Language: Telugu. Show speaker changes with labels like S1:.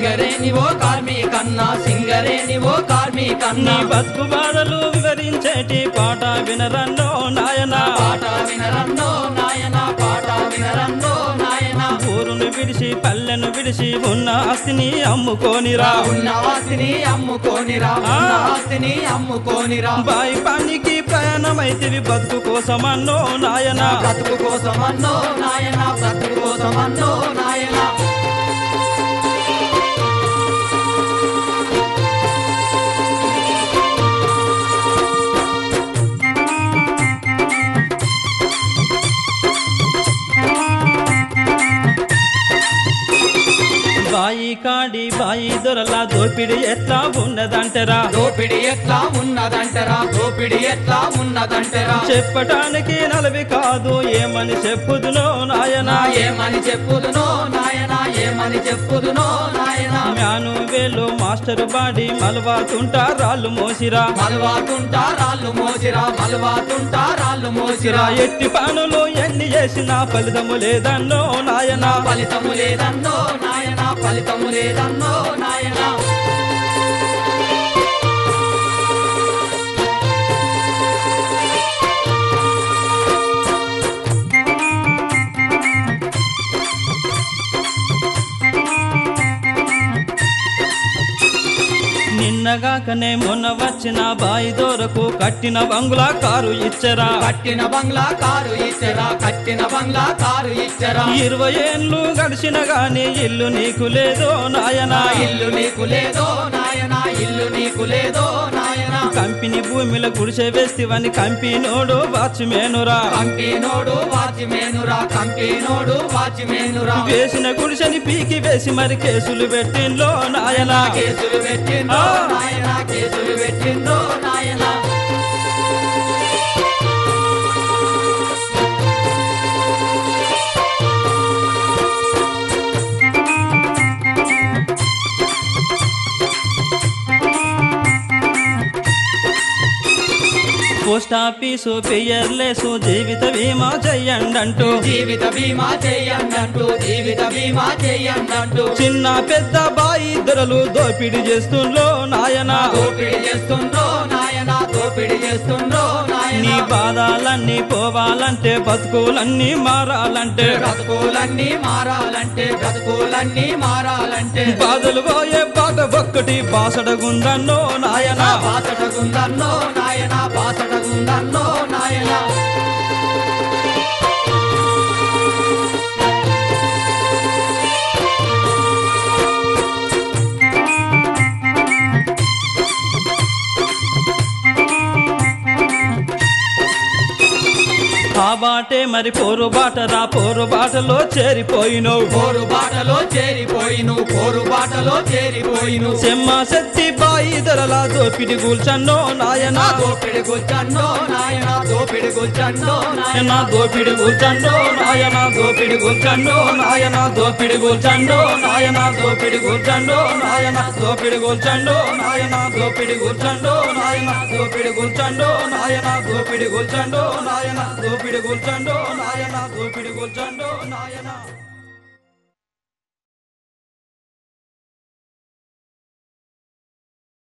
S1: సింగరేణి ఓ కార్మికన్నా సింగరేణి ఓ కార్మికన్నా
S2: బతుకు బాధలు వివరించేటి పాట వినరన్నో నాయన
S1: పాట వినరన్నో నాయన పాట వినరన్నో నాయన
S2: ఊరును విడిచి పల్లెను విడిచి ఉన్న ఆస్తిని అమ్ముకోనిరా
S1: ఉన్న ఆస్తిని అమ్ముకోనిరా ఉన్న ఆస్తిని అమ్ముకోనిరా
S2: బాయి పనికి ప్రయాణమైతివి బతుకు కోసమన్నో నాయన
S1: బ్రతుకు కోసమన్నో నాయన బ్రతుకు కోసమన్నో నాయన
S2: బాయి కాడి బాయి దొరల దోపిడి ఎట్లా ఉన్నదంటరా
S1: దోపిడి ఎట్లా ఉన్నదంటరా దోపిడి ఎట్లా ఉన్నదంటరా
S2: చెప్పటానికి నలవి కాదు ఏమని చెప్పుదునో నాయన
S1: ఏమని చెప్పుదునో నాయన ఏమని చెప్పుదునో నాయన
S2: మ్యాను వేలు మాస్టర్ బాడి మలవాతుంటా రాళ్ళు మోసిరా
S1: మలవాతుంటా రాళ్ళు మోసిరా మలవాతుంటా రాళ్ళు మోసిరా
S2: ఎట్టి పనులు ఎన్ని చేసినా ఫలితము లేదన్నో నాయన
S1: ఫలితము లేదన్నో నాయన ఫలితము లేదన్నో నాయన
S2: నిన్నగాకనే మొన్న వచ్చిన బాయి దొరకు కట్టిన బంగ్లా కారు ఇచ్చరా
S1: కట్టిన బంగ్లా కారు ఇచ్చరా కట్టిన బంగ్లా కారు ఇచ్చరా
S2: 20 ఏళ్ళు గడిచిన గాని ఇల్లు నీకు లేదో నాయన
S1: ఇల్లు నీకు లేదో నాయన ఇల్లు నీకు లేదో నాయన
S2: కంపెనీ భూమిలో గుడిసె వేస్తివని కంపెనోడు వాచ్మేనురా
S1: కంపెనోడు వాచ్మేనురా కంపెనోడు వాచ్మేనురా
S2: వేసిన గుడిసెని పీకి వేసి మరి కేసులు పెట్టిండ్లో నాయన
S1: కేసులు పెట్టిందో నాయన కేసులు పెట్టిందో నాయన
S2: పోస్ట్ ఆఫీసు పెయ్యర్లేసు జీవిత బీమా చెయ్యండంటూ
S1: జీవిత బీమా చెయ్యండంటూ జీవిత బీమా చెయ్యండంటూ
S2: చిన్న పెద్ద బాయి దొరలు దోపిడి చేస్తుండ్రో నాయన
S1: దోపిడి చేస్తుండ్రో నాయన దోపిడి చేస్తుండ్రో నాయన
S2: నీ బాధలన్నీ పోవాలంటే బతుకులన్నీ మారాలంటే
S1: బ్రతుకులన్నీ మారాలంటే బ్రతుకులన్నీ మారాలంటే
S2: బాధలు పోయే బాధ ఒక్కటి బాసడగుందన్నో నాయన
S1: బాసటగుందన్నో నాయన బాసటగుందన్నో నాయన
S2: ఆ బాటే మరి పోరు బాటరా పోరు బాటలో చేరిపోయినవు
S1: పోరు బాటలో చేరిపోయిను పోరు బాటలో చేరిపోయిను
S2: చెమ్మ శక్తి బాయి దొరల దోపిడి కూల్చన్నో నాయన
S1: దోపిడి గుచ్చన్నో నాయన దోపిడి గుచ్చన్నో నాయన
S2: దోపిడి కూల్చన్నో నాయన దోపిడి కూల్చన్నో నాయన దోపిడి కూల్చన్నో నాయన దోపిడి కూల్చన్నో నాయన దోపిడి కూల్చన్నో నాయన దోపిడి కూల్చన్నో నాయన దోపిడి కూల్చన్నో నాయన దోపిడి కూల్చన్నో నాయన దోపిడి కూల్చన్నో నాయన దోపిడి కూల్చన్నో నాయన